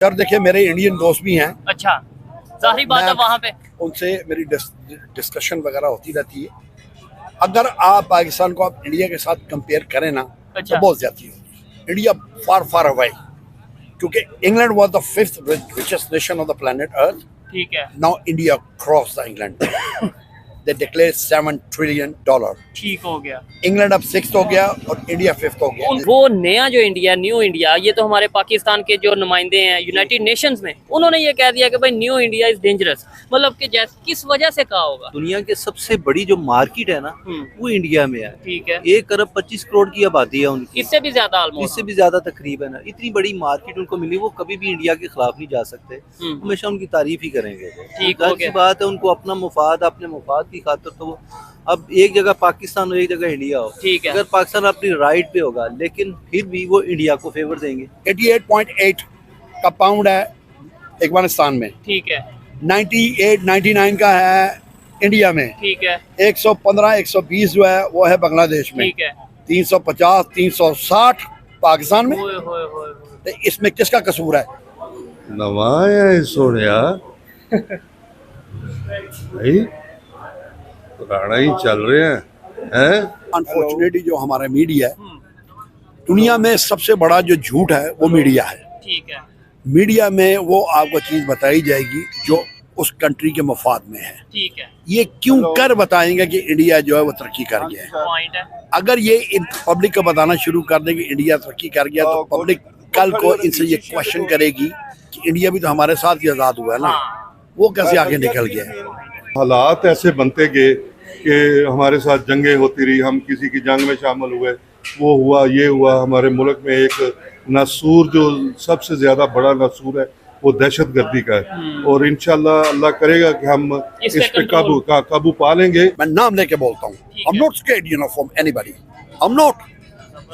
Sir देखिए, मेरे Indian दोस्त भी हैं। अच्छा, जाहिर बात है वहाँ पे उनसे मेरी डिस्कशन वगैरह होती रहती है। अगर आप पाकिस्तान को आप इंडिया के साथ कंपेयर करें ना, अच्छा। तो बहुत ज्यादा होगी। इंडिया फार फार अवे, क्योंकि England was the fifth richest nation of the planet earth. ठीक है, now India cross the England. They declare $7 trillion. ठीक हो गया। इंग्लैंड अब 6th हो गया और इंडिया 5th हो गया। वो नया जो इंडिया, न्यू इंडिया, ये तो हमारे पाकिस्तान के जो नुमाइंदे हैं यूनाइटेड नेशंस में, उन्होंने ये कह दिया कि भाई न्यू इंडिया इज डेंजरस। मतलब कि जैसे किस वजह से कहा होगा? दुनिया के सबसे बड़ी जो मार्केट है ना, वो इंडिया में है। ठीक है, 1 अरब 25 करोड़ की आबादी है उनकी, इससे भी ज्यादा ऑलमोस्ट, इससे भी ज्यादा तकरीबन है। इतनी बड़ी मार्केट उनको मिली, वो कभी भी इंडिया के खिलाफ नहीं जा सकते, हमेशा उनकी तारीफ ही करेंगे। ठीक हो अच्छी गया। बात है, उनको अपना मुफाद, अपने मुफाद की खातिर तो वो अब एक जगह पाकिस्तान हो, एक जगह इंडिया हो। ठीक है, अगर पाकिस्तान अपनी राइट पे होगा, लेकिन फिर भी वो इंडिया को फेवर देंगे। 88.8 का पाउंड है अफगानिस्तान में, ठीक है, 98-99 का है इंडिया में, ठीक है, 115-120 जो है वो है बांग्लादेश में, ठीक है। 350-360 पाकिस्तान में। होए, होए, होए, होए। तो इसमें किसका कसूर है? नवाया सोनिया भाई, पुराना ही चल रहे हैं। अनफॉर्चुनेटली जो हमारा मीडिया है, दुनिया में सबसे बड़ा जो झूठ है वो मीडिया है। ठीक है, मीडिया में वो आपको चीज बताई जाएगी जो उस कंट्री के मफाद में है। ठीक है, ये क्यों कर बताएंगे कि इंडिया जो है वो तरक्की कर गया है। पॉइंट है। अगर ये इन पब्लिक को बताना शुरू कर दें कि इंडिया तरक्की कर गया, तो पब्लिक कल को इनसे ये क्वेश्चन करेगी कि इंडिया भी तो हमारे साथ ही आजाद हुआ है ना, वो कैसे आगे निकल गया है। हालात ऐसे बनते गए कि हमारे साथ जंगें होती रही, हम किसी की जंग में शामिल हुए, वो हुआ, ये हुआ। हमारे मुल्क में एक नसूर जो सबसे ज्यादा बड़ा नसूर है वो दहशतगर्दी का है, और इंशाल्लाह अल्लाह करेगा कि हम इस पे काबू पा लेंगे। मैं नाम लेके बोलता हूँ, I'm not scared, from anybody. I'm not.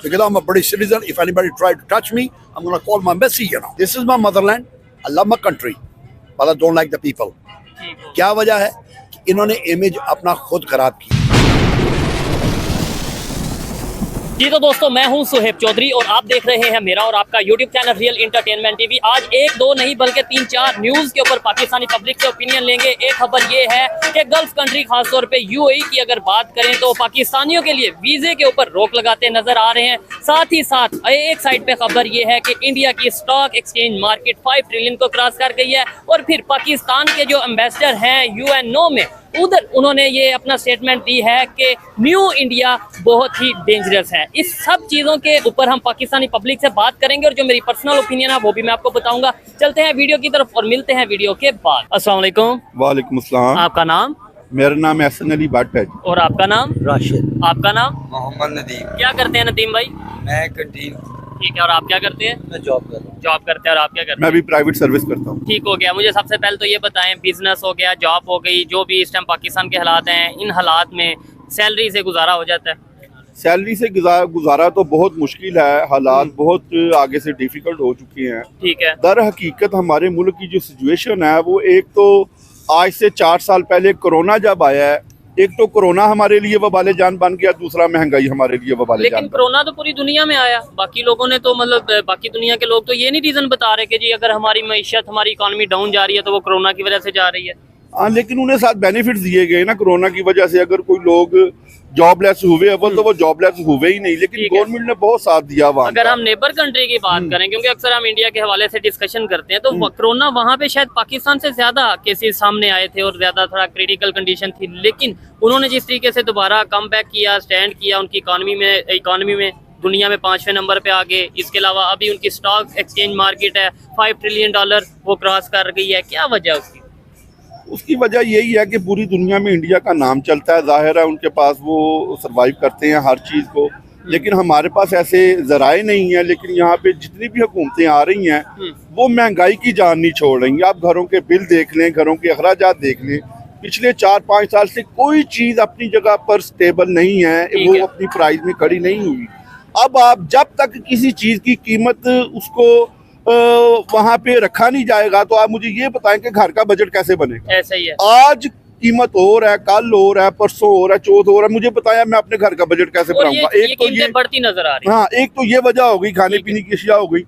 Because I'm a British citizen. If anybody try to touch me, I'm gonna call my Messi. This is my motherland. I love my country, but I don't like the people. क्या वजह है कि इन्होंने image अपना खुद खराब की। जी तो दोस्तों, मैं हूं सुहेब चौधरी और आप देख रहे हैं मेरा और आपका YouTube channel real entertainment TV. आज 1-2 नहीं बल्कि 3-4 न्यूज़ के ऊपर पाकिस्तानी पब्लिक से ओपिनियन लेंगे। एक खबर ये है कि गल्फ कंट्री खासतौर पे यूएई की अगर बात करें तो पाकिस्तानियों के लिए वीज़े के ऊपर रोक लगाते नजर आ रहे हैं। साथ ही साथ एक साइड पे खबर ये है कि इंडिया की स्टॉक एक्सचेंज मार्केट 5 ट्रिलियन को क्रॉस कर गई है। और फिर पाकिस्तान के जो एम्बेसडर हैं यूएनओ में, उधर उन्होंने ये अपना स्टेटमेंट दी है कि न्यू इंडिया बहुत ही डेंजरस है। इस सब चीज़ों के ऊपर हम पाकिस्तानी पब्लिक से बात करेंगे और जो मेरी पर्सनल ओपिनियन है वो भी मैं आपको बताऊंगा। चलते हैं वीडियो की तरफ और मिलते हैं वीडियो के बाद। अस्सलाम वालेकुम। वालेकुम अस्सलाम। आपका नाम? मेरा नाम एहसन अली भट्ट है। और आपका नाम? राशिद। आपका नाम? मोहम्मद नदीम। क्या करते हैं नदीम भाई? मैं कंटीन। ठीक है, और आप क्या करते हैं? मैं जॉब कर रहा हूँ। जॉब करते हैं। और आप क्या करते मैं हैं? भी प्राइवेट सर्विस करता हूँ। ठीक हो गया। मुझे सबसे पहले तो ये बताएं, बिजनेस हो गया, जॉब हो गई, जो भी इस टाइम पाकिस्तान के हालात हैं, इन हालात में सैलरी से गुजारा हो जाता है? सैलरी से गुजारा तो बहुत मुश्किल है, हालात बहुत आगे से डिफिकल्ट हो चुके हैं। ठीक है, दर हकीकत हमारे मुल्क की जो सिचुएशन है वो, एक तो आज से 4 साल पहले कोरोना जब आया है, एक तो कोरोना हमारे लिए वबाले जान बन गया, दूसरा महंगाई हमारे लिए वबाले जान। लेकिन कोरोना तो पूरी दुनिया में आया। बाकी लोगों ने तो मतलब बाकी दुनिया के लोग तो ये नहीं रीजन बता रहे कि जी अगर हमारी मईशत, हमारी इकोनॉमी डाउन जा रही है तो वो कोरोना की वजह से जा रही है। हाँ, लेकिन उन्हें साथ बेनिफिट्स दिए गए ना कोरोना की वजह से। अगर कोई लोग जॉबलेस हुए, अव्वल तो वो जॉबलेस हुए ही नहीं, लेकिन गवर्नमेंट ने बहुत साथ दिया वहाँ। अगर हम नेबर कंट्री की बात करें, क्योंकि अक्सर हम इंडिया के हवाले से डिस्कशन करते हैं, तो कोरोना वहाँ पे शायद पाकिस्तान से ज्यादा केसेस सामने आए थे और ज्यादा थोड़ा क्रिटिकल कंडीशन थी। लेकिन उन्होंने जिस तरीके से दोबारा कम बैक किया, स्टैंड किया, उनकी इकोनॉमी में दुनिया में 5वें नंबर पे आ गए। इसके अलावा अभी उनकी स्टॉक एक्सचेंज मार्केट है $5 ट्रिलियन वो क्रॉस कर गई है। क्या वजह है उसकी? उसकी वजह यही है कि पूरी दुनिया में इंडिया का नाम चलता है, जाहिर है उनके पास वो सरवाइव करते हैं हर चीज़ को, लेकिन हमारे पास ऐसे ज़राए नहीं है। लेकिन यहाँ पे जितनी भी हुकूमतें आ रही हैं वो महंगाई की जान नहीं छोड़ रही हैं। आप घरों के बिल देख लें, घरों के अखराजात देख लें, पिछले 4-5 साल से कोई चीज़ अपनी जगह पर स्टेबल नहीं है, वो अपनी प्राइस में खड़ी नहीं हुई। अब आप जब तक किसी चीज़ की कीमत उसको वहाँ पे रखा नहीं जाएगा, तो आप मुझे ये बताएं कि घर का बजट कैसे बनेगा। ऐसा ही है। आज कीमत हो रहा है, कल हो रहा है, परसों हो रहा है, चौथ हो रहा है, मुझे बताया मैं अपने घर का बजट कैसे बनाऊंगा। एक तो ये बढ़ती नजर आ रही है। हाँ, एक तो ये वजह हो गई, खाने पीने की अशिया हो गई,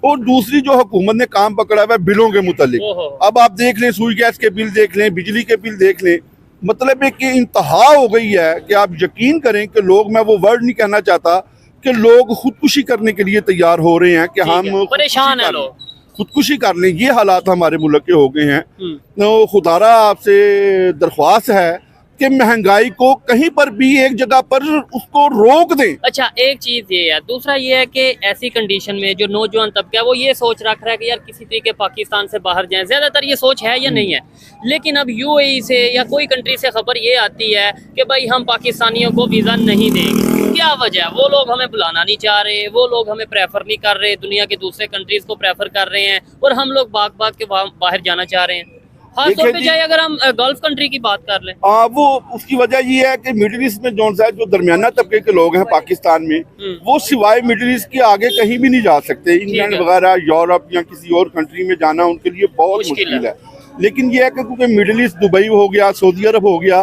और दूसरी जो हुकूमत ने काम पकड़ा हुआ है बिलों के मुतालिक, ओहो। अब आप देख लें सुई गैस के बिल देख लें, बिजली के बिल देख लें, मतलब है कि इंतहा हो गई है कि आप यकीन करें कि लोग, मैं वो वर्ड नहीं कहना चाहता कि लोग खुदकुशी करने के लिए तैयार हो रहे हैं कि ठीक हम है, परेशान है खुदकुशी कर लोग। लें, खुदकुशी कर लें। ये हालात हमारे मुल्क के हो गए हैं। हम्म। तो खुदारा आपसे दरख्वास्त है कि महंगाई को कहीं पर भी एक जगह पर उसको रोक दें। अच्छा, एक चीज ये है, दूसरा ये है कि ऐसी कंडीशन में जो नौजवान तबका है वो ये सोच रख रहा है कि यार किसी तरीके पाकिस्तान से बाहर जाएं, ज्यादातर ये सोच है या नहीं है। लेकिन अब यूएई से या कोई कंट्री से खबर ये आती है कि भाई हम पाकिस्तानियों को वीजा नहीं देंगे। क्या वजह है? वो लोग हमें बुलाना नहीं चाह रहे, वो लोग हमें प्रेफर नहीं कर रहे, दुनिया के दूसरे कंट्रीज को प्रेफर कर रहे हैं, और हम लोग भाग के बाहर जाना चाह रहे हैं। खास तौर पे चाहे अगर हम गल्फ कंट्री की बात कर लें, वो उसकी वजह ये है कि मिडिल ईस्ट में जो दरमियाना तबके के लोग हैं पाकिस्तान में, वो सिवाय मिडिल ईस्ट के आगे कहीं भी नहीं जा सकते। इंग्लैंड वगैरह, यूरोप या किसी और कंट्री में जाना उनके लिए बहुत मुश्किल है। लेकिन ये है कि क्योंकि मिडिल ईस्ट, दुबई हो गया, सऊदी अरब हो गया,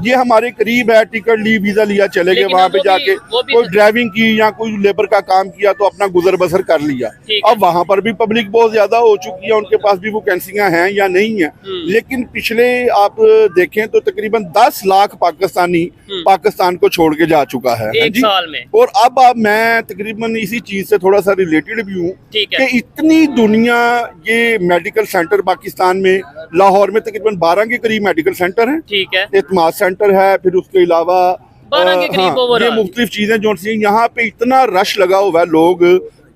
ये हमारे करीब है, टिकट ली, वीजा लिया, चले गए वहाँ पे जाके कोई ड्राइविंग की या कोई लेबर का काम किया तो अपना गुजर बसर कर लिया। अब वहाँ पर भी पब्लिक बहुत ज्यादा हो चुकी है, उनके पास भी वैकेंसियां हैं या नहीं है। लेकिन पिछले आप देखें तो तकरीबन 10 लाख पाकिस्तानी पाकिस्तान को छोड़ के जा चुका है एक साल में। और अब मैं तकरीबन इसी चीज से थोड़ा सा रिलेटेड भी हूँ ठीक है। कि इतनी दुनिया, ये मेडिकल सेंटर पाकिस्तान में, लाहौर में तकरीबन 12 के करीब मेडिकल सेंटर हैं, ठीक है, एतमाद सेंटर है, फिर उसके अलावा 12 के करीब ये ओवरऑल। मुख्तलिफ चीजें जो सी, यहाँ पे इतना रश लगा हुआ है, लोग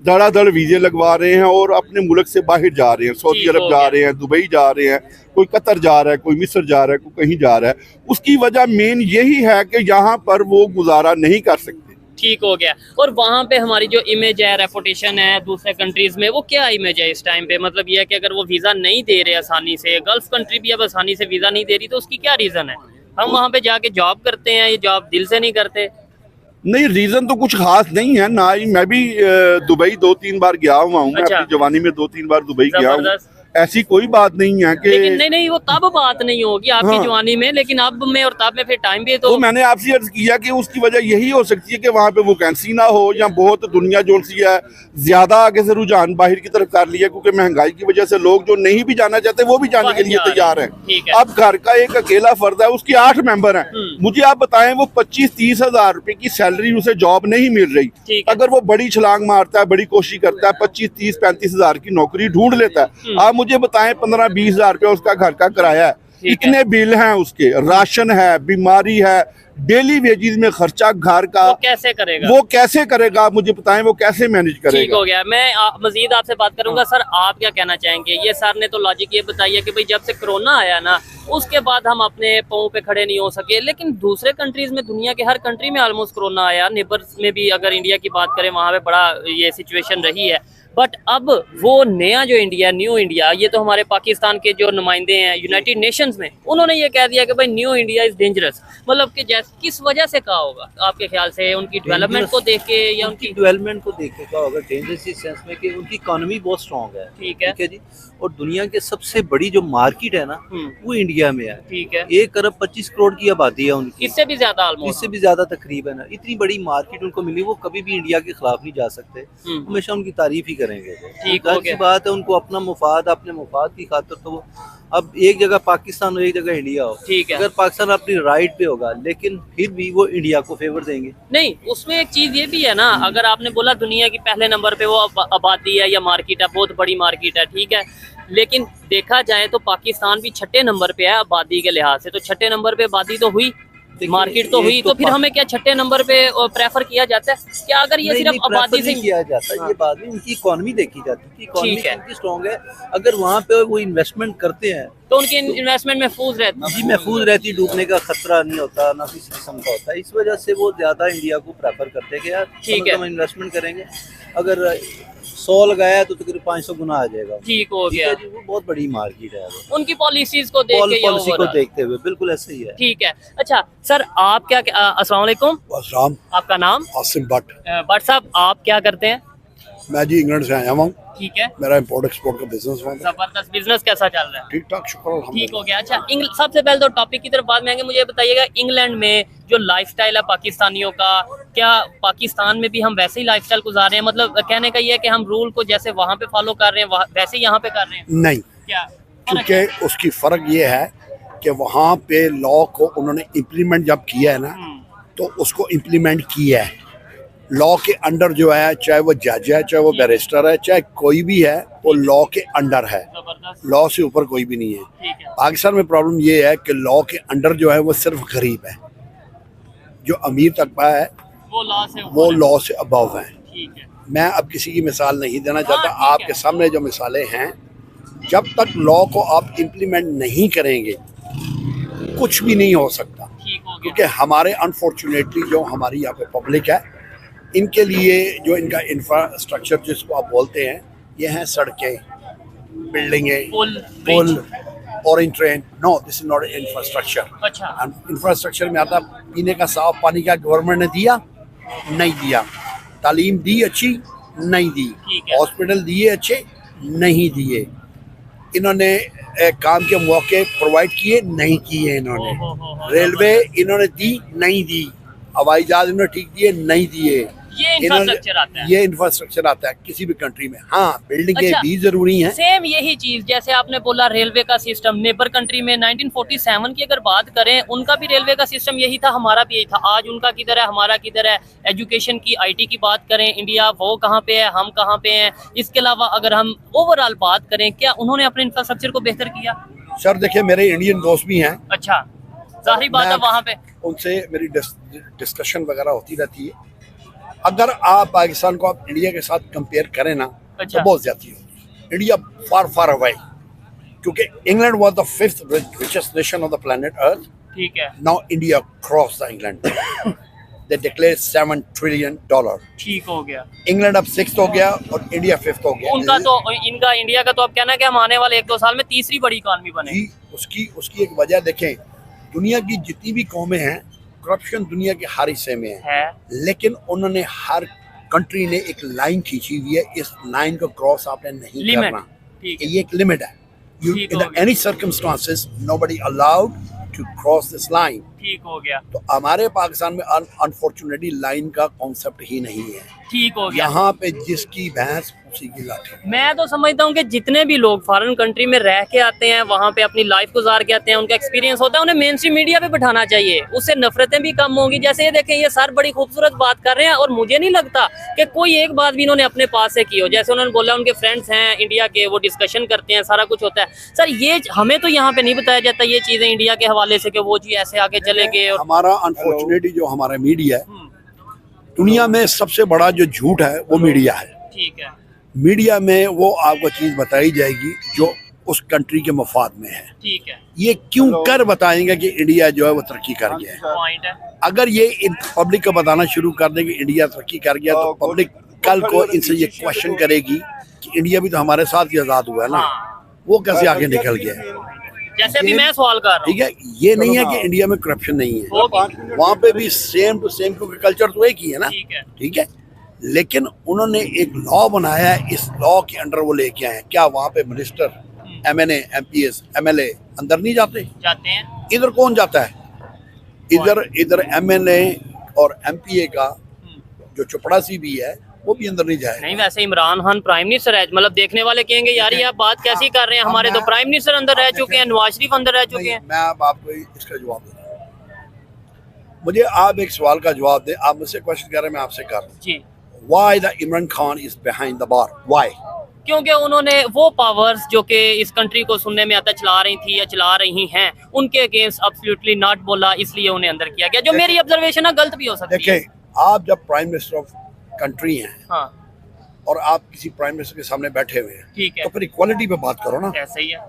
धड़ाधड़ वीजे लगवा रहे हैं और अपने मुल्क से बाहर जा रहे हैं, सऊदी ठीक अरब हो जा गया। रहे हैं, दुबई जा रहे हैं, कोई कतर जा रहा है, कोई मिस्र जा रहा है, कोई कहीं जा रहा है। उसकी वजह मेन यही है कि यहाँ पर वो गुजारा नहीं कर सकते। ठीक हो गया। और वहाँ पे हमारी जो इमेज है, रेपुटेशन है दूसरे कंट्रीज में, वो क्या इमेज है इस टाइम पे? मतलब ये है कि अगर वो वीजा नहीं दे रहे आसानी से, गल्फ कंट्री भी अब आसानी से वीजा नहीं दे रही, तो उसकी क्या रीजन है? हम वहाँ पे जाके जॉब करते हैं, ये जॉब दिल से नहीं करते? नहीं, रीजन तो कुछ खास नहीं है ना ही। मैं भी दुबई 2-3 बार गया हुआ हूँ। मैं अच्छा। अपनी जवानी में 2-3 बार दुबई गया हूँ। जबरदस्त। ऐसी कोई बात नहीं है कि लेकिन नहीं, वो तब बात नहीं होगी आपकी हाँ। जवानी में, लेकिन अब में और तब में फिर टाइम भी है तो तो मैंने आपसे अर्ज किया कि उसकी वजह यही हो सकती है कि वहाँ पे वैकेंसी ना हो, या बहुत दुनिया जो सी है ज्यादा आगे से रुझान बाहर की तरफ कर लिया, क्योंकि महंगाई की वजह से लोग जो नहीं भी जाना चाहते वो भी जाने के लिए तैयार हैं। ठीक है। अब घर का एक अकेला फर्द है, उसके 8 मेंबर हैं। मुझे आप बताएं, वो 25-30 हजार रुपए की सैलरी, उसे जॉब नहीं मिल रही। ठीक है। अगर वो बड़ी छलांग मारता है, बड़ी कोशिश करता है, 25-30-35 हजार की नौकरी ढूंढ लेता है। आप मुझे बताएं 15-20 हजार रुपया उसका घर का किराया है, इतने बिल हैं उसके, राशन है, बीमारी है, डेली वेजिस में खर्चा घर का, वो कैसे करेगा? वो कैसे करेगा? आप मुझे बताएं वो कैसे मैनेज ठीक करेगा? हो गया। मैं मजीद आपसे बात करूंगा। सर, आप क्या कहना चाहेंगे? ये सर ने तो लॉजिक ये बताया कि भाई जब से कोरोना आया ना, उसके बाद हम अपने पाँव पे खड़े नहीं हो सके। लेकिन दूसरे कंट्रीज में, दुनिया के हर कंट्री में ऑलमोस्ट कोरोना आया। नेबर्स में भी अगर इंडिया की बात करें, वहाँ पे बड़ा ये सिचुएशन रही है। बट अब वो नया जो इंडिया, न्यू इंडिया, ये तो हमारे पाकिस्तान के जो नुमाइंदे हैं यूनाइटेड नेशंस में, उन्होंने ये कह दिया कि भाई न्यू इंडिया इज डेंजरस। मतलब कि जैसे किस वजह से कहा होगा आपके ख्याल से? उनकी डेवलपमेंट को देख के या उनकी डेवलपमेंट को देख के क्या होगा? डेंजरस इस सेंस में कि उनकी इकोनॉमी बहुत स्ट्रांग है। ठीक है। ठीक है जी। और दुनिया के सबसे बड़ी जो मार्केट है ना, वो इंडिया में है। ठीक है। 1 अरब 25 करोड़ की आबादी है उनकी, इससे भी ज्यादा ऑलमोस्ट। इससे भी ज्यादा तकरीबन है। इतनी बड़ी मार्केट उनको मिली, वो कभी भी इंडिया के खिलाफ नहीं जा सकते। हमेशा उनकी तारीफ ही करेंगे। ठीक हो अच्छी गया। बात है, उनको अपना मुफाद, अपने मुफाद की खातिर तो वो अब एक जगह पाकिस्तान हो, एक जगह इंडिया हो। ठीक है। अगर पाकिस्तान अपनी राइट पे होगा, लेकिन फिर भी वो इंडिया को फेवर देंगे। नहीं, उसमें एक चीज ये भी है ना, अगर आपने बोला दुनिया की पहले नंबर पे वो आबादी है या मार्केट है, बहुत बड़ी मार्केट है, ठीक है, लेकिन देखा जाए तो पाकिस्तान भी 6ठे नंबर पे है आबादी के लिहाज से। तो 6ठे नंबर पे आबादी तो हुई, मार्केट तो हुई, तो फिर हमें क्या 6ठे नंबर पे प्रेफर किया जाता है क्या? अगर ये सिर्फ आबादी से किया जाता है, ये बात नहीं, उनकी इकोनॉमी देखी जाती है। इकोनॉमी ठीक है। उनकी स्ट्रांग है। अगर वहाँ पे वो इन्वेस्टमेंट करते हैं तो उनकी इन्वेस्टमेंट महफूज रहती है। जी, महफूज रहती, डूबने का खतरा नहीं होता, ना किसी किस्म का होता है। इस वजह से वो ज्यादा इंडिया को प्रेफर करते हैं कि यार ठीक है। हम इन्वेस्टमेंट करेंगे, अगर 100 लगाया तो तकरीबन 500 गुना आ जाएगा। ठीक हो ठीक गया। है जी, वो बहुत बड़ी मार्केट है वो। उनकी पॉलिसीज को देख के या पॉलिसी को overall? देखते हुए बिल्कुल ऐसे ही है। ठीक है। अच्छा सर, आप क्या अस्सलाम वालेकुम, वालेकुम आपका नाम? आसिम भट्ट। भट्ट साहब, आप क्या करते हैं? मैं जी इंग्लैंड से आया हूँ। ठीक है, मेरा इम्पोर्ट एक्सपोर्ट का बिजनेस वहाँ पे जबरदस्त। बिजनेस कैसा चल रहा है? ठीक ठाक, शुक्र ठीक हो गया। अच्छा, सबसे पहले तो टॉपिक की तरफ बात में आएंगे। मुझे बताइएगा, इंग्लैंड में जो लाइफस्टाइल है पाकिस्तानियों का, क्या पाकिस्तान में भी हम वैसे ही लाइफस्टाइल गुजार रहे हैं? मतलब कहने का ये है कि हम रूल को जैसे वहाँ पे फॉलो कर रहे हैं वैसे ही यहाँ पे कर रहे हैं? नहीं, क्या क्योंकि उसकी फर्क ये है कि वहाँ पे लॉ को उन्होंने इम्प्लीमेंट जब किया है ना, तो उसको इम्प्लीमेंट किया है। लॉ के अंडर जो है, चाहे वो जज है, चाहे वो बैरिस्टर है, चाहे कोई भी है, वो लॉ के अंडर है। जबरदस्त। लॉ से ऊपर कोई भी नहीं है। ठीक है, पाकिस्तान में प्रॉब्लम ये है कि लॉ के अंडर जो है वो सिर्फ गरीब है, जो अमीर तबका है वो लॉ से वो लॉ से अबव है। ठीक है, मैं अब किसी की मिसाल नहीं देना चाहता। हाँ, ठीक आपके है। सामने जो मिसालें हैं, जब तक लॉ को आप इम्प्लीमेंट नहीं करेंगे कुछ भी नहीं हो सकता। ठीक हो गया। क्योंकि हमारे अनफॉर्चुनेटली जो हमारी यहाँ पे पब्लिक है, इनके लिए जो इनका इंफ्रास्ट्रक्चर जिसको आप बोलते हैं, ये हैं सड़कें, बिल्डिंगें, पुल, orange train. No, this is not infrastructure. अच्छा, इंफ्रास्ट्रक्चर में आता पीने का साफ पानी का गवर्नमेंट ने दिया नहीं दिया, तालीम दी अच्छी नहीं दी, ठीक है। हॉस्पिटल दिए अच्छे नहीं दिए, इन्होंने काम के मौके प्रोवाइड किए नहीं किए, इन्होंने रेलवे इन्होंने दी नहीं दी, हवाई जहाज इन्होंने ठीक दिए नहीं दिए। ये इंफ्रास्ट्रक्चर आता है। ये इंफ्रास्ट्रक्चर आता है किसी भी कंट्री में। हाँ, बिल्डिंगें अच्छा, भी जरूरी हैं। सेम यही चीज जैसे आपने बोला रेलवे का सिस्टम, नेबर कंट्री में 1947 की अगर बात करें, उनका भी रेलवे का सिस्टम यही था, हमारा भी यही था। आज उनका किधर है, हमारा किधर है? एजुकेशन की, आईटी की बात करें, इंडिया वो कहाँ पे है, हम कहाँ पे हैं? इसके अलावा अगर हम ओवरऑल बात करें, क्या उन्होंने अपने इंफ्रास्ट्रक्चर को बेहतर किया? सर देखिए, मेरे इंडियन दोस्त भी हैं, अच्छा, जाहिर बात है वहाँ पे उनसे मेरी डिस्कशन वगैरह होती रहती है। अगर आप पाकिस्तान को आप इंडिया के साथ कंपेयर करें ना, अच्छा। तो बहुत ज्यादा होगी। इंडिया फार फार अवे, क्योंकि England was the 5th richest nation on the planet Earth. ठीक है, Now India crossed the England. They declared $7 trillion. ठीक हो गया। इंग्लैंड अब 6th हो गया और इंडिया 5th हो गया। उनका तो, इनका इंडिया का तो अब कहना है कि हम आने वाले 1-2 साल में तीसरी बड़ी इकॉनमी बने। जी, उसकी एक वजह देखें, दुनिया की जितनी भी कौमें हैं, करप्शन दुनिया के हर हिस्से में है, लेकिन उन्होंने हर कंट्री ने एक लाइन खींची हुई है, इस लाइन को क्रॉस आपने नहीं लिमिट, करना। ठीक है। ये एक लिमिट है। ठीक हो इन गया। Any circumstances nobody allowed to cross this line. ठीक हो गया, तो हमारे पाकिस्तान में अनफॉर्चुनेटली लाइन का कॉन्सेप्ट ही नहीं है। ठीक हो गया। यहाँ पे जिसकी भैंस उसी की लाठी। मैं तो समझता हूँ कि जितने भी लोग फॉरेन कंट्री में रह के आते हैं, वहाँ पे अपनी लाइफ गुजार के आते हैं, उनका एक्सपीरियंस होता है, उन्हें मेन स्ट्रीम मीडिया पे बिठाना चाहिए, उससे नफरतें भी कम होंगी। जैसे ये देखें, ये सर बड़ी खूबसूरत बात कर रहे हैं और मुझे नहीं लगता कि कोई एक बात भी इन्होंने अपने पास से की हो। जैसे उन्होंने बोला उनके फ्रेंड्स हैं इंडिया के, वो डिस्कशन करते हैं, सारा कुछ होता है। सर, ये हमें तो यहाँ पे नहीं बताया जाता ये चीजें इंडिया के हवाले से कि वो जी ऐसे आगे चले गए। और हमारा अनफॉर्चुनेटली जो हमारा मीडिया है, दुनिया में सबसे बड़ा जो झूठ है वो मीडिया है। ठीक है, मीडिया में वो आपको चीज बताई जाएगी जो उस कंट्री के मफाद में है। ठीक है, ये क्यों कर बताएंगे कि इंडिया जो है वो तरक्की कर गया है। पॉइंट है। अगर ये पब्लिक को बताना शुरू कर दे कि इंडिया तरक्की कर गया, तो पब्लिक कल को इनसे ये क्वेश्चन करेगी कि इंडिया भी तो हमारे साथ ही आजाद हुआ है ना, वो कैसे आगे निकल गया है। जैसे अभी मैं सवाल कर रहा हूँ, ठीक है, ये नहीं है कि इंडिया में करप्शन नहीं है, वहाँ पे भी सेम टू सेम, क्योंकि कल्चर तो एक ही है ना। ठीक है, ठीक है, लेकिन उन्होंने एक लॉ बनाया है, इस लॉ के अंडर वो लेके आए हैं। क्या वहाँ पे मिनिस्टर, MNA, MPs, MLA अंदर नहीं जाते? जाते हैं। इधर कौन जाता है? इधर MNA और MPA का जो चपड़ासी भी है वो भी अंदर नहीं जाएगा। नहीं, वैसे इमरान खान प्राइम मिनिस्टर है, मतलब देखने वाले कहेंगे यार ये आप बात कैसी कर रहे हैं, हमारे तो प्राइम मिनिस्टर अंदर रह चुके हैं, नवाज शरीफ अंदर रह चुके हैं। मैं अब आपको इसका जवाब दे रहा हूँ। मुझे आप एक सवाल का जवाब दें। आप मुझसे क्वेश्चन कर रहे हैं, मैं आपसे कर रहा हूँ। जी, Why the Imran Khan is behind the bar? Why? क्योंकि उन्होंने वो पावर्स जो कि इस कंट्री को सुनने में आता चला रही थी या चला रही हैं, उनके अगेंस्ट एब्सोल्युटली नॉट बोला, इसलिए उन्हें अंदर किया गया। जो मेरी ऑब्जर्वेशन है, गलत भी हो सकती है। देखिए, आप जब प्राइम मिनिस्टर ऑफ कंट्री हैं, हाँ, और आप किसी प्राइम मिनिस्टर के सामने बैठे हुए हैं, ठीक है, तो फिर इक्वालिटी पे बात करो ना। ऐसा ही है।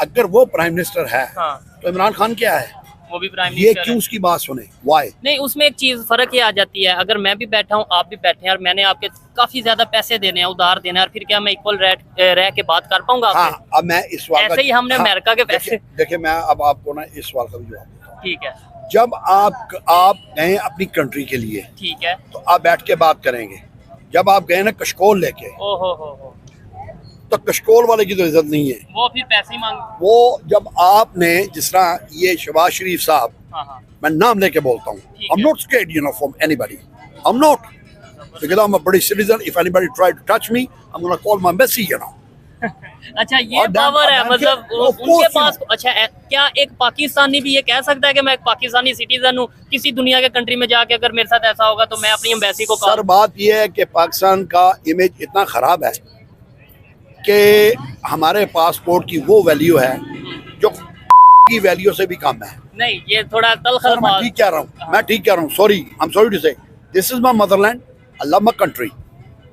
अगर वो प्राइम मिनिस्टर है, हाँ, तो इमरान खान क्या है? वो भी प्राइम ये मिनिस्टर क्यों है। उसकी बात सुने? वाई? नहीं, उसमें एक चीज फर्क ये आ जाती है, अगर मैं भी बैठा हूँ, आप भी बैठे हैं, और मैंने आपके काफी ज्यादा पैसे देने हैं, उधार देने हैं, और फिर क्या मैं इक्वल रह के बात कर पाऊंगा आपसे? हाँ, अब मैं इस सवाल ऐसे ही हमने अमेरिका के पैसे। देखिए, मैं अब आपको ना इस सवाल का भी जवाब देता हूँ। ठीक है, जब आप गए अपनी कंट्री के लिए, ठीक है। तो आप बैठ के बात करेंगे। जब आप गए ना कशकोल लेके, ओ हो, तो कशकोल वाले की तो इज्जत नहीं है। वो फिर पैसे ही मांग। वो जब आपने जिस तरह ये शहबाज शरीफ साहब, हाँ। मैं नाम लेके बोलता हूँ, ठीक I'm है। not scared, you know, from anybody. I'm not. Because I'm a British citizen. If anybody try to touch me, I'm gonna call my Messi, you know. अच्छा, ये और डैम- पावर है, डैम मतलब के- of उनके course, पास। अच्छा, क्या एक पाकिस्तानी भी ये कह सकता है कि मैं एक पाकिस्तानी सिटीजन हूँ, किसी दुनिया के कंट्री में जाके अगर मेरे साथ ऐसा होगा तो मैं अपनी एम्बेसी को सर बात यह है कि पाकिस्तान का इमेज इतना खराब है कि हमारे पासपोर्ट की वो वैल्यू है जो की वैल्यू से भी कम है। नहीं, ये थोड़ा तलख सर मैं अल्फाज। ठीक कह रहा हूँ, मैं ठीक कह रहा हूँ। Sorry, I am sorry to say, this is my motherland, I love my country,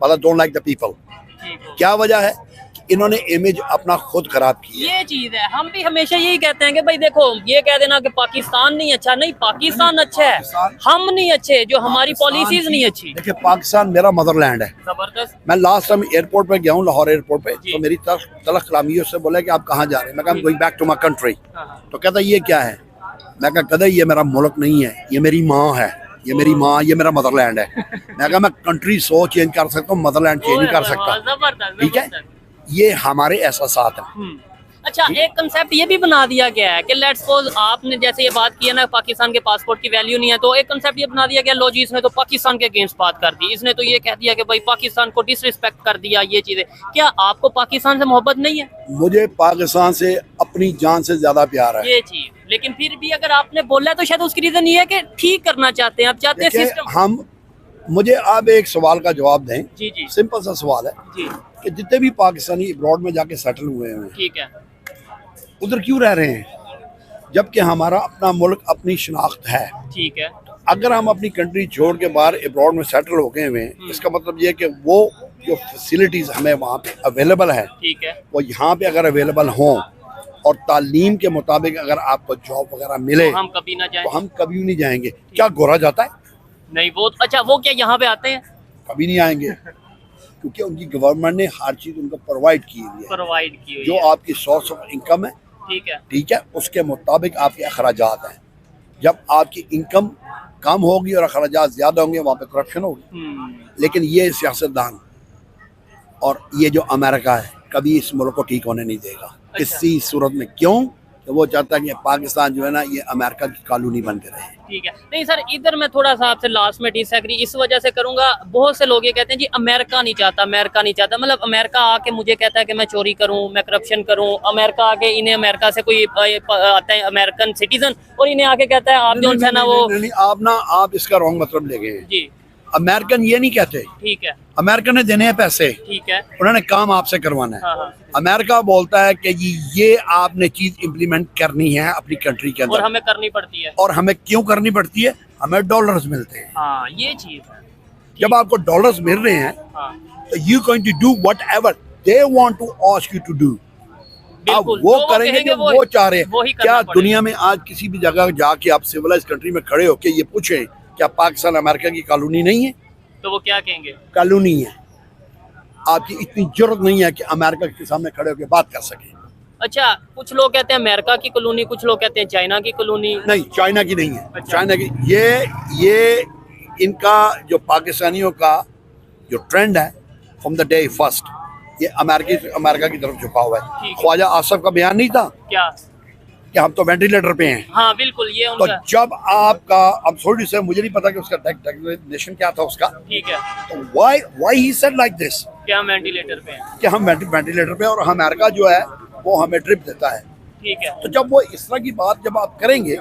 but I don't like the people. ठीक हो। क्या वजह है कि इन्होंने इमेज अपना खुद खराब की है। ये चीज है, हम भी हमेशा यही कहते हैं कि भाई देखो, ये कह देना कि पाकिस्तान नहीं अच्छा, नहीं पाकिस्तान अच्छा है, हम नहीं अच्छे, जो हमारी पॉलिसीज नहीं अच्छी। देखिए पाकिस्तान मेरा मदरलैंड है। जबरदस्त। मैं लास्ट टाइम एयरपोर्ट पे गया हूँ, लाहौर एयरपोर्ट पे, जी। तो मेरी तलख कलामी उससे बोला कि आप कहाँ जा रहे हैं। मैं कहा going back to my country. हाँ। तो कहता ये क्या है। मैं कहा कदा ये मेरा मुल्क नहीं है, ये मेरी माँ है, ये मेरी माँ, ये मेरा मदरलैंड है। मैं कहा मैं कंट्री 100 चेंज कर सकता हूँ, मदरलैंड चेंज नहीं कर सकता। जबरदस्त। ठीक है, ये हमारे एहसासात हैं। अच्छा, एक कंसेप्ट ये भी बना दिया गया है कि लेट्स सपोज आपने जैसे ये बात की है ना, पाकिस्तान के पासपोर्ट की वैल्यू नहीं है, तो एक कंसेप्ट ये बना दिया गया, लो जी इसने तो पाकिस्तान के अगेंस्ट बात कर दी, इसने तो ये कह दिया कि भाई पाकिस्तान को डिसरिस्पेक्ट कर दिया। ये चीजें, क्या आपको पाकिस्तान से मोहब्बत नहीं है? मुझे पाकिस्तान से अपनी जान से ज्यादा प्यार है। ये चीज, लेकिन फिर भी अगर आपने बोला है तो शायद उसकी रीजन ये है कि ठीक करना चाहते हैं, आप चाहते हैं देखिए, सिस्टम। मुझे आप एक सवाल का जवाब दें। जी जी सिंपल सा सवाल है जी, कि जितने भी पाकिस्तानी अब्रॉड में जाके सेटल हुए हैं ठीक है। उधर क्यों रह रहे हैं, जबकि हमारा अपना मुल्क, अपनी शनाख्त है। ठीक है। अगर हम अपनी कंट्री छोड़ के बाहर अब्रॉड में सेटल हो गए हुए हैं, इसका मतलब ये है कि वो जो फैसिलिटीज़ हमें वहाँ पे अवेलेबल है, ठीक है, वो यहाँ पे अगर अवेलेबल हों और तालीम के मुताबिक अगर आपको जॉब वगैरह मिले तो हम कभी ना जाए। तो हम कभी नहीं जाएंगे। क्या गोरा जाता है? नहीं, वो अच्छा, वो क्या यहाँ पे आते हैं? कभी नहीं आएंगे, क्योंकि उनकी गवर्नमेंट ने हर चीज़ उनको प्रोवाइड की हुई है। प्रोवाइड की हुई जो है। आपकी सोर्स ऑफ इनकम है, ठीक है। ठीक है, उसके मुताबिक आपके अखराजात हैं। जब आपकी इनकम कम होगी और अखराजात ज़्यादा होंगे, वहाँ पे करप्शन होगी। लेकिन ये सियासतदान और ये जो अमेरिका है कभी इस मुल्क को ठीक होने नहीं देगा किसी सूरत में। क्यों? कि वो चाहता है कि पाकिस्तान जो है ना, ये अमेरिका की कॉलोनी बन के रहे। ठीक है। नहीं सर, इधर मैं थोड़ा सा आपसे लास्ट में डिसएग्री इस वजह से करूंगा, बहुत से लोग ये कहते हैं जी अमेरिका नहीं चाहता, अमेरिका नहीं चाहता, मतलब अमेरिका आके मुझे कहता है कि मैं चोरी करूं, मैं करप्शन करूं। अमेरिका आके इन्हें, अमेरिका से कोई आता है अमेरिकन सिटीजन और इन्हें आके कहता है आप जो है ना वो। नहीं, आप इसका रॉन्ग मतलब ले गए हैं। जी, अमेरिकन ये नहीं कहते, ठीक है, अमेरिकन ने देने हैं पैसे, ठीक है। उन्होंने काम आपसे करवाना है। हाँ हाँ, अमेरिका बोलता है कि जी ये आपने चीज इम्प्लीमेंट करनी है अपनी कंट्री के और अंदर, हमें करनी पड़ती है। और हमें क्यों करनी पड़ती है? हमें डॉलर्स मिलते हैं। हाँ, ये चीज है। जब आपको डॉलर्स मिल रहे हैं हाँ, तो you going to do whatever they want to ask you to do. आप बिल्कुल, वो जो करेंगे कहेंगे जो वो चाह रहे वो ही हैं। करना क्या पड़ेगा। दुनिया में आज किसी भी जगह जाके आप सिविलाइज कंट्री में खड़े हो के ये पूछें क्या पाकिस्तान अमेरिका की कॉलोनी नहीं है? तो वो क्या कहेंगे? कॉलोनी है। आपकी इतनी जरूरत नहीं है कि अमेरिका के सामने खड़े होकर बात कर सके। अच्छा, कुछ लोग कहते हैं अमेरिका की कॉलोनी, कुछ लोग कहते हैं चाइना की कॉलोनी। नहीं, चाइना की नहीं है। अच्छा। चाइना की ये इनका जो पाकिस्तानियों का जो ट्रेंड है फ्रॉम द डे फर्स्ट, ये अमेरिका की तरफ झुका हुआ है। ठीक है। ख्वाजा आसफ का बयान नहीं था क्या? कि हम तो वेंटिलेटर पे हैं। हाँ बिल्कुल, ये तो उनका। जब आपका, अब थोड़ी से मुझे नहीं पता कि उसका डेजिग्नेशन क्या था उसका, ठीक है, तो why he said like this क्या हम वेंटिलेटर पे हैं? कि हम वेंटिलेटर पे, और अमेरिका जो है वो हमें ड्रिप देता है। ठीक है। तो जब वो इस तरह की बात जब आप करेंगे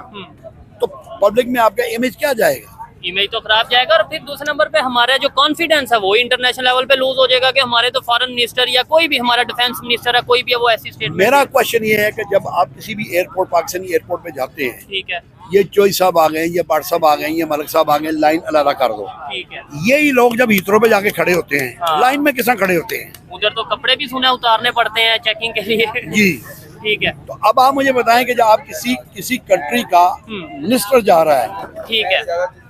तो पब्लिक में आपका इमेज क्या जाएगा? इमेज तो खराब जाएगा, और फिर दूसरे नंबर पे हमारा जो कॉन्फिडेंस है वो इंटरनेशनल लेवल पे लूज हो जाएगा कि हमारे तो फॉरेन मिनिस्टर या कोई भी हमारा डिफेंस मिनिस्टर है, कोई भी है, वो ऐसी स्टेटमेंट। मेरा क्वेश्चन ये है कि जब आप किसी भी एयरपोर्ट, पाकिस्तानी एयरपोर्ट पे जाते हैं, ठीक है, ये चोई साहब आ गए, ये बाट साहब आ गए, ये मलिक साहब आ गए, लाइन अलग कर दो। ठीक है। यही लोग जब हीथ्रो पे जाके खड़े होते हैं, हाँ। लाइन में किस खड़े होते हैं? उधर तो कपड़े भी सुने उतारने पड़ते हैं चेकिंग के लिए। जी। ठीक है, तो अब आप मुझे बताएं कि जब आप किसी कंट्री का मिनिस्टर जा रहा है ठीक है,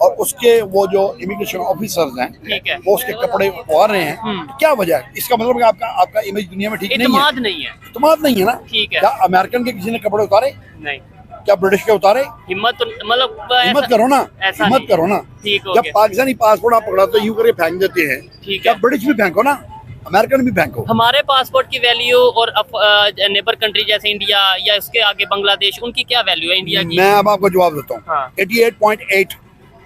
और उसके वो जो इमिग्रेशन ऑफिसर्स हैं ठीक है। वो उसके कपड़े उतार रहे हैं, तो क्या वजह है? इसका मतलब कि आपका इमेज दुनिया में ठीक नहीं है। इत्मीनान नहीं है। इत्मीनान नहीं है ना। ठीक है। क्या अमेरिकन के किसी ने कपड़े उतारे? नहीं, क्या ब्रिटिश के उतारे? हिम्मत तो मतलब हिम्मत करो ना, ऐसा हिम्मत नहीं। करो ना। ठीक हो जब गया। पाकिस्तानी पासपोर्ट आप पकड़ाते यूं करके फेंक देते हैं, ठीक क्या है। ब्रिटिश भी फेंको ना। अमेरिकन भी फेंको। हमारे पासपोर्ट की वैल्यू और नेबर कंट्री जैसे इंडिया या उसके आगे बांग्लादेश, उनकी क्या वैल्यू है इंडिया की? मैं अब आपको जवाब देता हूँ। हाँ। 88.8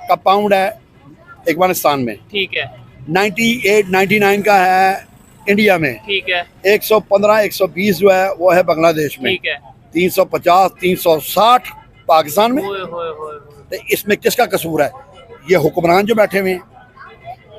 का पाउंड है अफगानिस्तान में, ठीक है 98 99 का है इंडिया में, ठीक है 115 120 जो है वो है बांग्लादेश में, ठीक है। 350 360 पाकिस्तान में। होए होए होए होए। तो इसमें किसका कसूर है? ये हुक्मरान जो बैठे हुए हैं।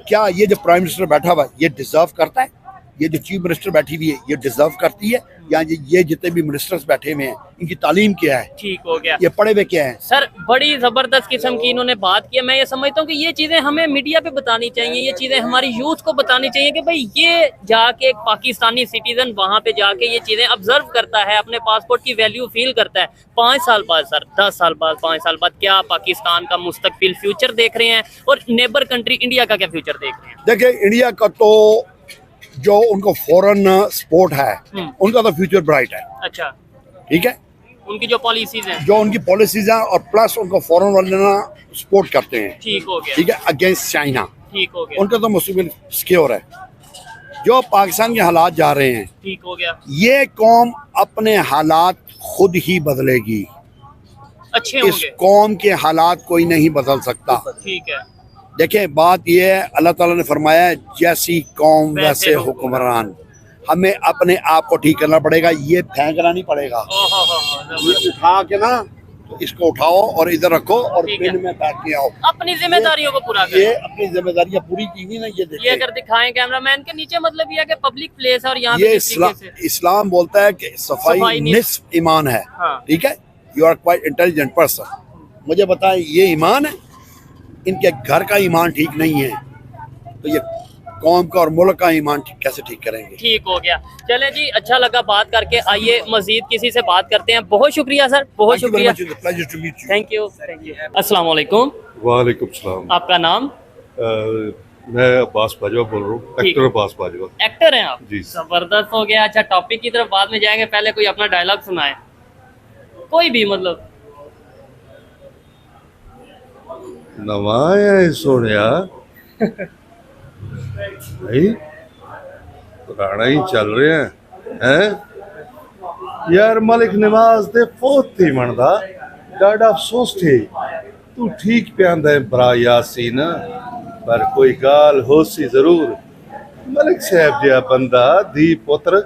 क्या ये जो प्राइम मिनिस्टर बैठा हुआ है ये डिजर्व करता है? ये जो चीफ मिनिस्टर बैठी हुई है ये डिजर्व करती है? या ये जितने भी मिनिस्टर्स बैठे हुए हैं इनकी तालीम क्या है? ठीक हो गया ये पढ़े हुए क्या हैं? सर। बड़ी जबरदस्त किस्म की इन्होंने बात की है। मैं ये समझता हूँ कि ये चीजें हमें मीडिया पे बतानी चाहिए, ये चीजें हमारी यूथ को बतानी चाहिए कि भाई ये जाके एक पाकिस्तानी सिटीजन वहां पे जाके ये चीजें ऑब्जर्व करता है, अपने पासपोर्ट की वैल्यू फील करता है। 5 साल बाद सर, 10 साल बाद, 5 साल बाद क्या पाकिस्तान का मुस्तकबिल फ्यूचर देख रहे हैं और नेबर कंट्री इंडिया का क्या फ्यूचर देख रहे हैं? देखिए इंडिया का तो जो उनको फॉरेन सपोर्ट है उनका तो फ्यूचर ब्राइट है, अच्छा, ठीक है। उनकी जो पॉलिसीज हैं, जो उनकी पॉलिसीज हैं और प्लस उनको फॉरेन वाले ना सपोर्ट करते हैं, ठीक हो गया, ठीक है, अगेंस्ट चाइना, ठीक हो गया, उनका तो मुस्तकबिल सिक्योर है। जो पाकिस्तान के हालात जा रहे हैं, ठीक हो गया, ये कौम अपने हालात खुद ही बदलेगी। अच्छे इस होंगे, कौम के हालात कोई नहीं बदल सकता। ठीक है। देखिए बात ये है, अल्लाह ताला ने फरमाया है जैसी कौम वैसे हुक्मरान। हमें अपने आप को ठीक करना पड़ेगा, ये फेंकना नहीं पड़ेगा। ये उठा के ना तो इसको उठाओ और इधर रखो और ठीक है। पिन में बैठ के आओ। अपनी जिम्मेदारियों को पूरा ये करें। अपनी जिम्मेदारियां पूरी की हुई ना, ये ये देखिए। अगर दिखाएं कैमरामैन के नीचे, मतलब ये है कि पब्लिक प्लेस है और यहाँ पे ये जिस तरीके से इस्लाम बोलता है कि सफाई सफाई निस्फ ईमान है, हाँ। ठीक है। You are quite intelligent person. मुझे बताएं ये ईमान है? इनके घर का ईमान ठीक नहीं है तो ये कौम का और मुल्क का ईमान कैसे ठीक करेंगे? ठीक हो गया। चले जी, अच्छा लगा बात करके। आइए मजीद किसी से बात करते हैं। बहुत शुक्रिया सर, बहुत शुक्रिया, थैंक यू, थैंक यू। अस्सलाम वालेकुम। वालेकुम सलाम। आपका नाम? मैं अब्बास बाजवा बोल रहा हूँ, ठीक। एक्टर अब्बास बाजवा। एक्टर हैं आप? जी। जबरदस्त हो गया। अच्छा, टॉपिक की तरफ बाद में जाएंगे, पहले कोई अपना डायलॉग सुनाए, कोई भी, मतलब नवाया है सोनिया भाई, पुराना ही चल रहे हैं यार। मलिक नवाज दे फोत थी मनदा, डाडा अफसोस थी। तू ठीक पे आंदा है बरा यासीन, पर कोई गाल होसी जरूर। मलिक साहब जिहा बंदा धी पुत्र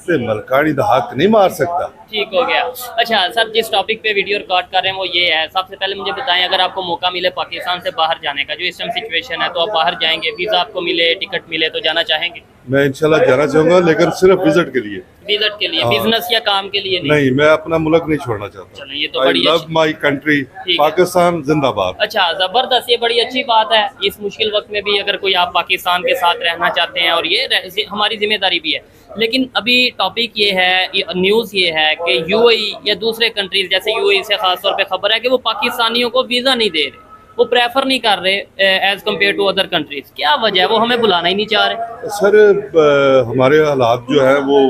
से मलकानी दा हक नहीं मार सकता। ठीक हो गया। अच्छा सर, जिस टॉपिक पे वीडियो रिकॉर्ड कर रहे हैं वो ये है, सबसे पहले मुझे बताएं, अगर आपको मौका मिले पाकिस्तान से बाहर जाने का, जो इस टाइम सिचुएशन है, तो आप बाहर जाएंगे, वीज़ा आपको मिले, टिकट मिले, तो जाना चाहेंगे? मैं इंशाल्लाह जाना चाहूंगा, लेकिन सिर्फ विजिट के लिए, विजिट के लिए, हाँ। बिजनेस या काम के लिए नहीं? नहीं, मैं अपना मुल्क नहीं छोड़ना चाहता। चलो, ये तो आई बड़ी लव अच्छी, माई कंट्री, है। पाकिस्तान जिंदाबाद। अच्छा, जबरदस्त, ये बड़ी अच्छी बात है। इस मुश्किल वक्त में भी अगर कोई आप पाकिस्तान के साथ रहना चाहते हैं, और ये हमारी जिम्मेदारी भी है। लेकिन अभी टॉपिक ये है, न्यूज़ ये है कि यूएई या दूसरे कंट्रीज, जैसे यूएई से खास तौर पे खबर है कि वो पाकिस्तानियों को वीज़ा नहीं दे रहे, वो प्रेफर नहीं कर रहे as compare to other countries. क्या वजह है? वो हमें बुलाना ही नहीं चाह रहे? सर हमारे हालात जो है वो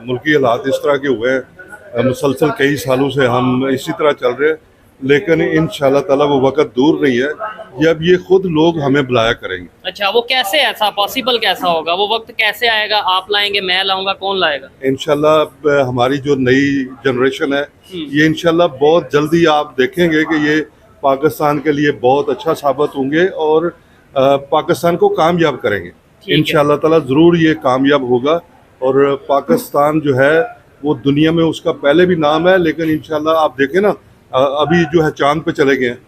मुल्की हालात इस तरह के हुए हैं, मुसलसल कई सालों से हम इसी तरह चल रहे हैं, लेकिन इंशाल्लाह ताला वो वक्त दूर नहीं है जब ये खुद लोग हमें बुलाया करेंगे। अच्छा, वो कैसे, ऐसा पॉसिबल कैसा होगा? वो वक्त कैसे आएगा? आप लाएंगे, मैं लाऊंगा, कौन लाएगा? इंशाल्लाह हमारी जो नई जनरेशन है ये इंशाल्लाह बहुत जल्दी आप देखेंगे कि ये पाकिस्तान के लिए बहुत अच्छा साबित होंगे और पाकिस्तान को कामयाब करेंगे। इंशाल्लाह ताला ज़रूर ये कामयाब होगा और पाकिस्तान जो है वो दुनिया में उसका पहले भी नाम है, लेकिन इंशाल्लाह आप देखें ना, अभी जो है चांद पे चले गए हैं।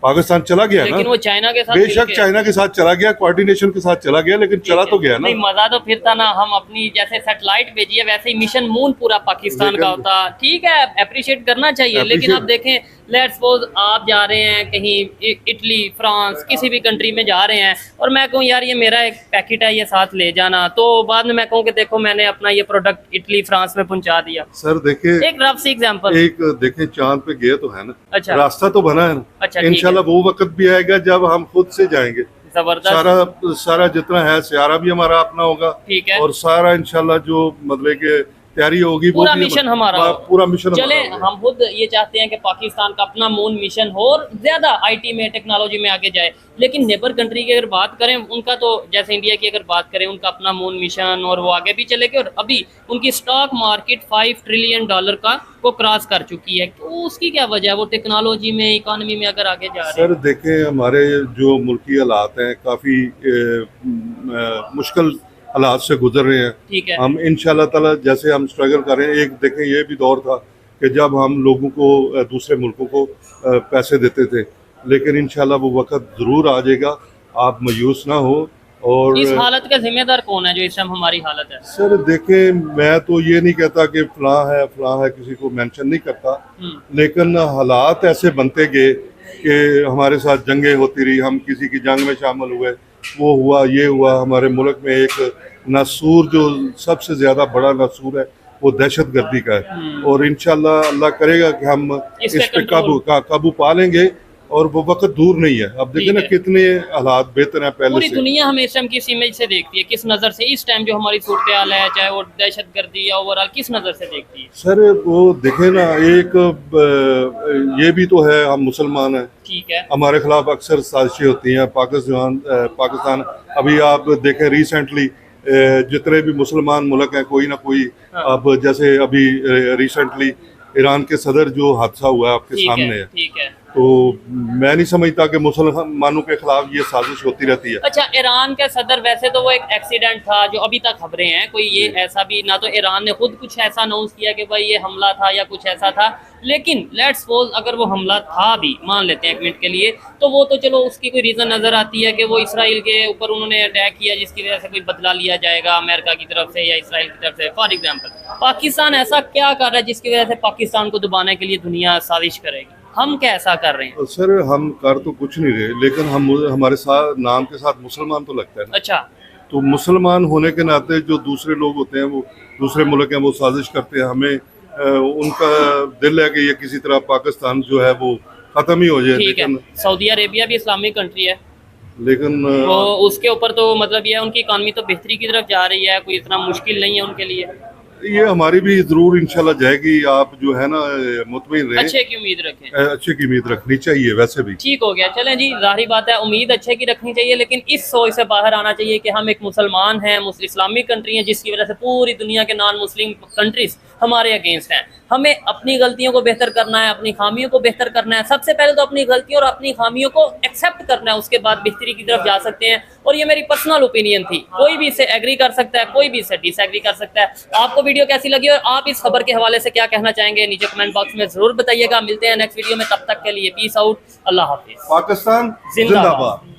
पाकिस्तान चला गया लेकिन ना, वो चाइना के साथ, बेशक चाइना के साथ चला गया, कोऑर्डिनेशन के साथ चला गया, लेकिन चला तो गया ना। नहीं, मजा तो फिर था ना, हम अपनी जैसे सैटेलाइट भेजिए वैसे ही मिशन मून पूरा पाकिस्तान का होता। ठीक है, अप्रिशिएट करना चाहिए, लेकिन आप देखें, लेट्स सपोज आप जा रहे हैं कहीं इटली, फ्रांस, किसी भी कंट्री में जा रहे हैं, और मैं कहूँ यार ये मेरा एक पैकेट है, ये साथ ले जाना, तो बाद में मैं कहूँ कि देखो मैंने अपना ये प्रोडक्ट इटली, फ्रांस में पहुंचा दिया। सर देखिए, एक रफ सी एग्जांपल, एक देखें, चांद पे गए तो है ना, अच्छा, रास्ता तो बना है ना। अच्छा, इंशाल्लाह वो वक्त भी आएगा जब हम खुद से जाएंगे। जबरदस्त, सारा जितना है सियारा भी हमारा अपना होगा, ठीक है, और सारा इंशाल्लाह जो मतलब कि तैयारी होगी, पूरा मिशन हमारा हो। पूरा मिशन चले हमारा होगा। हम खुद ये चाहते हैं कि पाकिस्तान का अपना मून मिशन हो और ज्यादा आईटी में टेक्नोलॉजी में आगे जाए, लेकिन नेबर कंट्री की अगर बात करें उनका तो जैसे इंडिया की अगर बात करें उनका अपना मून मिशन और वो आगे भी चलेगी और अभी उनकी स्टॉक मार्केट $5 ट्रिलियन का को क्रॉस कर चुकी है। तो उसकी क्या वजह है? वो टेक्नोलॉजी में इकोनॉमी में अगर आगे जा रहे सर देखें, हमारे जो मुल्की हालात हैं काफ़ी मुश्किल हालात से गुजर रहे हैं। ठीक है। हम इंशाल्लाह ताला जैसे हम स्ट्रगल कर रहे हैं, एक देखें ये भी दौर था कि जब हम लोगों को दूसरे मुल्कों को पैसे देते थे, लेकिन इंशाल्लाह वो वक्त ज़रूर आ जाएगा, आप मायूस ना हो। और इस हालत का जिम्मेदार कौन है जो इस टाइम हमारी हालत है? सर देखें, मैं तो ये नहीं कहता कि फलां है, किसी को मेंशन नहीं करता, लेकिन हालात ऐसे बनते गए कि हमारे साथ जंगें होती रही, हम किसी की जंग में शामिल हुए, वो हुआ ये हुआ। हमारे मुल्क में एक नासूर जो सबसे ज़्यादा बड़ा नासूर है वो दहशत गर्दी का है, और इंशाल्लाह अल्लाह करेगा कि हम इस इस पे पे काबू पा लेंगे, और वो वक्त दूर नहीं है। अब देखिए ना है। कितने हालात बेहतर हैं पहले पूरी से। दुनिया हमें इस टाइम किस इमेज से देखती है, किस नज़र से इस टाइम जो हमारी सूरत हाल है, चाहे वो दहशत गर्दी या ओवरऑल, किस नज़र से देखती है? सर वो देखे ना, एक ये भी तो है, हम मुसलमान हैं, ठीक है। हमारे खिलाफ अक्सर साजिशें होती हैं। पाकिस्तान अभी आप देखें रिसेंटली जितने भी मुसलमान मुल्क हैं कोई ना कोई, अब जैसे अभी रिसेंटली ईरान के सदर जो हादसा हुआ है आपके सामने है, ठीक है। तो मैं नहीं समझता कि मुसलमानों के खिलाफ ये साजिश होती रहती है। अच्छा, ईरान के सदर, वैसे तो वो एक एक्सीडेंट था जो अभी तक खबरें हैं, कोई ये ऐसा भी ना तो ईरान ने खुद कुछ ऐसा अनाउंस किया कि भाई ये हमला था या कुछ ऐसा था, लेकिन लेट्स सपोज अगर वो हमला था भी, मान लेते हैं एक मिनट के लिए, तो वो तो चलो उसकी कोई रीज़न नज़र आती है कि वो इसराइल के ऊपर उन्होंने अटैक किया जिसकी वजह से कोई बदला लिया जाएगा अमेरिका की तरफ से या इसराइल की तरफ से। फॉर एग्जाम्पल पाकिस्तान ऐसा क्या कर रहा है जिसकी वजह से पाकिस्तान को दबाने के लिए दुनिया साजिश करेगी? हम क्या ऐसा कर रहे हैं? सर हम कर तो कुछ नहीं रहे, लेकिन हम हमारे साथ नाम के साथ मुसलमान तो लगता है ना। अच्छा, तो मुसलमान होने के नाते जो दूसरे लोग होते हैं, वो दूसरे मुल्क हैं, वो साजिश करते हैं, हमें उनका दिल है कि ये किसी तरह पाकिस्तान जो है वो ख़त्म ही हो जाए। ठीक है। लेकिन सऊदी अरेबिया भी इस्लामिक कंट्री है, लेकिन तो उसके ऊपर तो मतलब ये है उनकी इकॉनमी तो बेहतरी की तरफ जा रही है, कोई इतना मुश्किल नहीं है उनके लिए। ये हमारी भी जरूर इंशाल्लाह जाएगी। आप जो है ना मुतमिन रहे, अच्छे की उम्मीद रखें। अच्छे की उम्मीद रखनी चाहिए। वैसे भी ठीक हो गया, चलें जी, जाहिर बात है उम्मीद अच्छे की रखनी चाहिए, लेकिन इस सोच से बाहर आना चाहिए कि हम एक मुसलमान हैं, इस्लामिक कंट्री है, जिसकी वजह से पूरी दुनिया के नॉन मुस्लिम कंट्रीज हमारे अगेंस्ट हैं। हमें अपनी गलतियों को बेहतर करना है, अपनी खामियों को बेहतर करना है। सबसे पहले तो अपनी गलतियों और अपनी खामियों को एक्सेप्ट करना है, उसके बाद बेहतरी की तरफ जा सकते हैं। और ये मेरी पर्सनल ओपिनियन थी, कोई भी इससे एग्री कर सकता है, कोई भी इससे डिसएग्री कर सकता है। आपको वीडियो कैसी लगी और आप इस खबर के हवाले से क्या कहना चाहेंगे नीचे कमेंट बॉक्स में जरूर बताइएगा। मिलते हैं नेक्स्ट वीडियो में, तब तक के लिए पीस आउट, अल्लाह हाफिज। पाकिस्तान जिंदाबाद। जिंदाबाद।